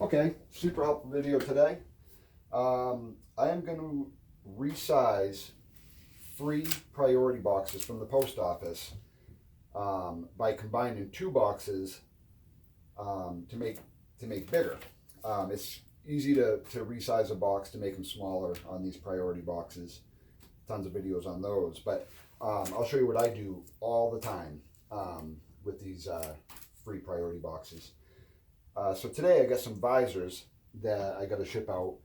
Okay, super helpful video today. I am going to resize 3 priority boxes from the post office by combining 2 boxes to make bigger. It's easy to resize a box to make them smaller on these priority boxes. Tons of videos on those, but I'll show you what I do all the time with these 3 priority boxes. So today I got some visors that I got to ship out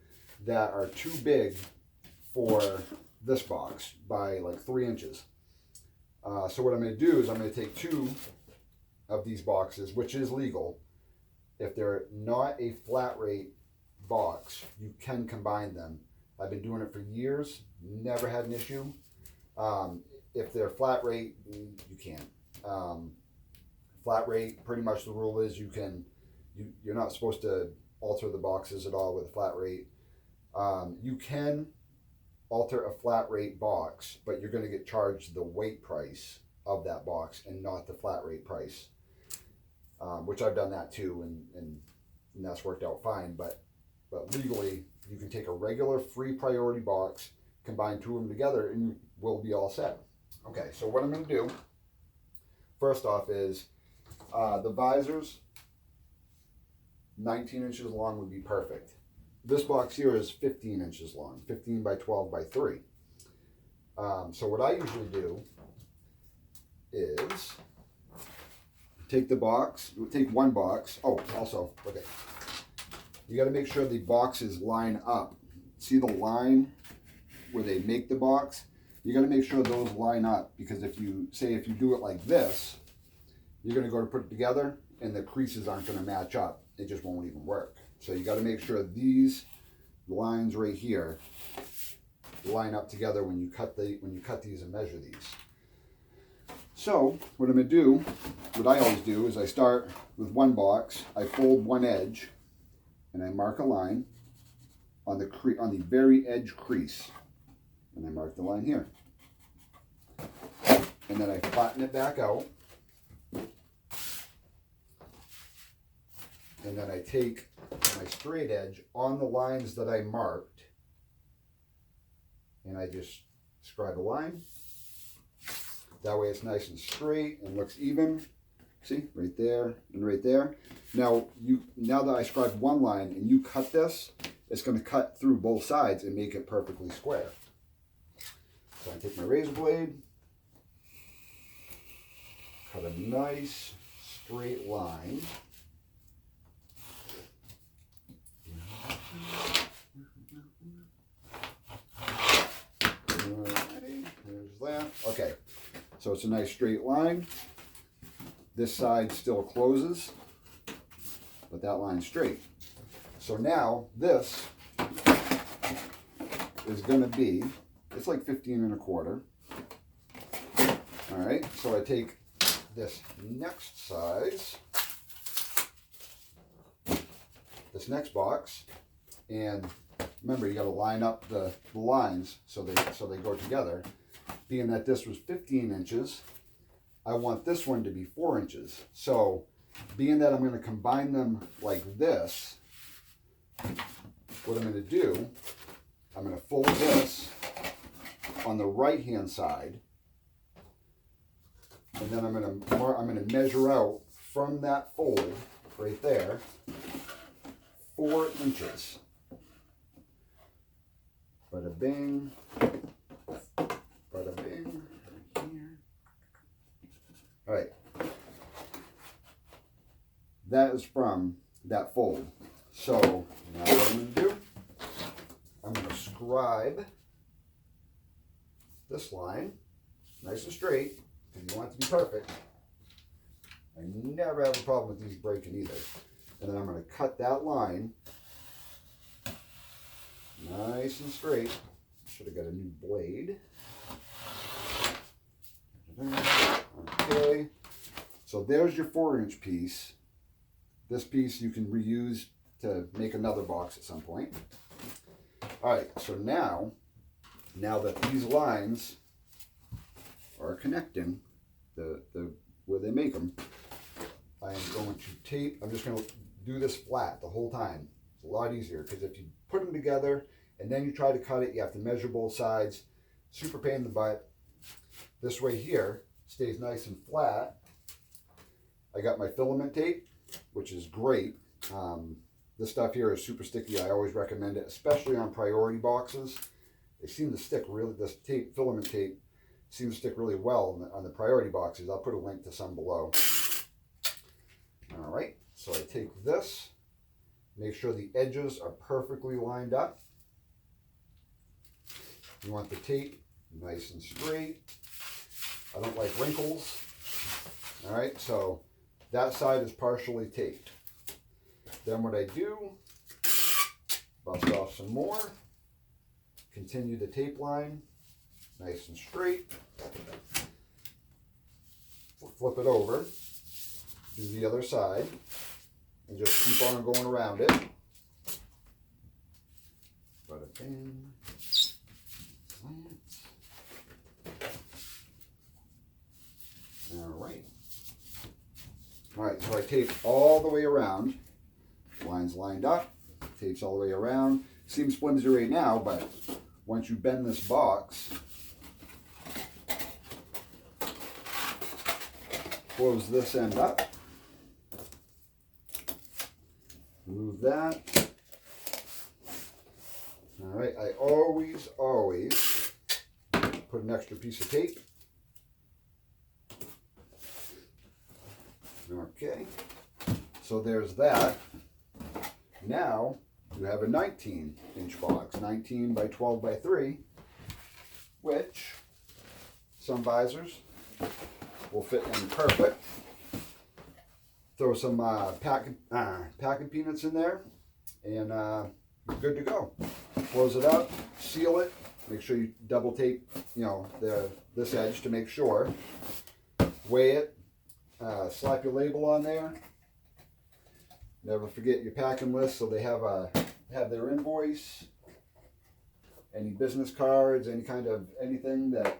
that are too big for this box by like 3 inches. So what I'm going to do is I'm going to take 2 of these boxes, which is legal. If they're not a flat rate box, you can combine them. I've been doing it for years, never had an issue. If they're flat rate, you can't. Flat rate, pretty much the rule is you're not supposed to alter the boxes at all with a flat rate. You can alter a flat rate box, but you're going to get charged the weight price of that box and not the flat rate price, which I've done that too, and that's worked out fine. But legally, you can take a regular free priority box, combine 2 of them together, and you will be all set. Okay, so what I'm going to do first off is the visors. 19 inches long would be perfect. This box here is 15 inches long, 15 by 12 by 3. So what I usually do is take one box. Oh, also, okay. You got to make sure the boxes line up. See the line where they make the box? You got to make sure those line up, because if you do it like this, you're going to go to put it together and the creases aren't going to match up. It just won't even work. So you got to make sure these lines right here line up together when you cut these and measure these. So what I'm going to do, what I always do, is I start with one box, I fold one edge, and I mark a line on the very edge crease, and I mark the line here, and then I flatten it back out. And then I take my straight edge on the lines that I marked, and I just scribe a line. That way it's nice and straight and looks even. See, right there and right there. Now that I scribed one line and you cut this, it's going to cut through both sides and make it perfectly square. So I take my razor blade, cut a nice straight line. There's that. Okay, so it's a nice straight line. This side still closes, but that line's straight. So now this is going to be, it's like 15 1/4. All right, so I take this next size, this next box, and remember, you got to line up the lines so they go together. Being that this was 15 inches, I want this one to be 4 inches. So being that I'm going to combine them like this, what I'm going to do, I'm going to fold this on the right hand side, and then I'm going to measure out from that fold right there 4 inches. Bada bing, bada bing, right here. All right, that is from that fold. So now what I'm going to do, I'm going to scribe this line nice and straight, because you want it to be perfect. I never have a problem with these breaking either. And then I'm going to cut that line nice and straight. Should have got a new blade. Okay, so there's your 4-inch piece. This piece you can reuse to make another box at some point. All right, so now that these lines are connecting, where they make them, I am going to tape. I'm just going to do this flat the whole time. It's a lot easier because if you put them together and then you try to cut it, you have to measure both sides. Super pain in the butt. This way here stays nice and flat. I got my filament tape, which is great. This stuff here is super sticky. I always recommend it, especially on priority boxes. They seem to stick really, this tape, filament tape, seems to stick really well on the priority boxes. I'll put a link to some below. All right, so I take this, make sure the edges are perfectly lined up. You want the tape nice and straight. I don't like wrinkles. All right, so that side is partially taped. Then what I do, bust off some more, continue the tape line, nice and straight. Flip it over, do the other side, and just keep on going around it. Bada bing. All right, so I tape all the way around. Lines lined up, tapes all the way around. Seems flimsy right now, but once you bend this box, close this end up, move that. All right, I always put an extra piece of tape. Okay, so there's that. Now you have a 19-inch box, 19 by 12 by 3, which some visors will fit in perfect. Throw some packing peanuts in there, and you're good to go. Close it up, seal it. Make sure you double tape, this edge to make sure. Weigh it. Slap your label on there. Never forget your packing list, so they have their invoice, any business cards, anything that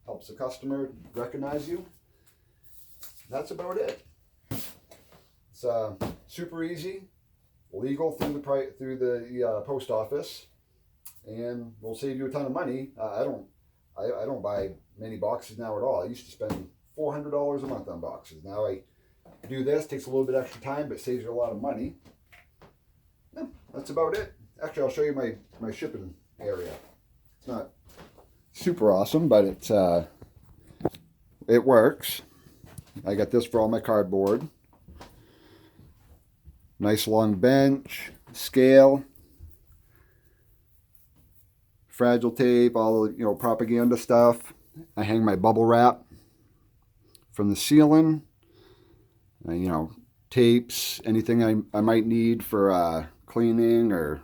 helps the customer recognize you. That's about it. It's super easy, legal through the post office, and will save you a ton of money. I don't buy many boxes now at all. I used to spend $400 a month on boxes. Now I do this, takes a little bit extra time, but saves you a lot of money. Yeah, that's about it. Actually, I'll show you my shipping area. It's not super awesome, but it works. I got this for all my cardboard. Nice long bench, scale, fragile tape, all the propaganda stuff. I hang my bubble wrap from the ceiling, tapes, anything I might need for cleaning or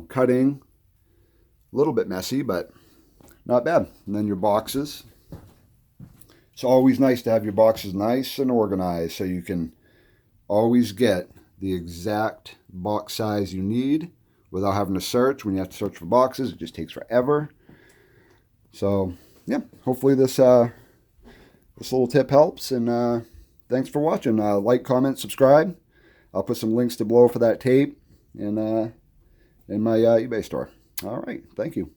cutting. A little bit messy, but not bad. And then your boxes. It's always nice to have your boxes nice and organized so you can always get the exact box size you need without having to search. When you have to search for boxes, it just takes forever. So yeah, hopefully this little tip helps, and thanks for watching. Like, comment, subscribe. I'll put some links below for that tape and in my eBay store. All right, thank you.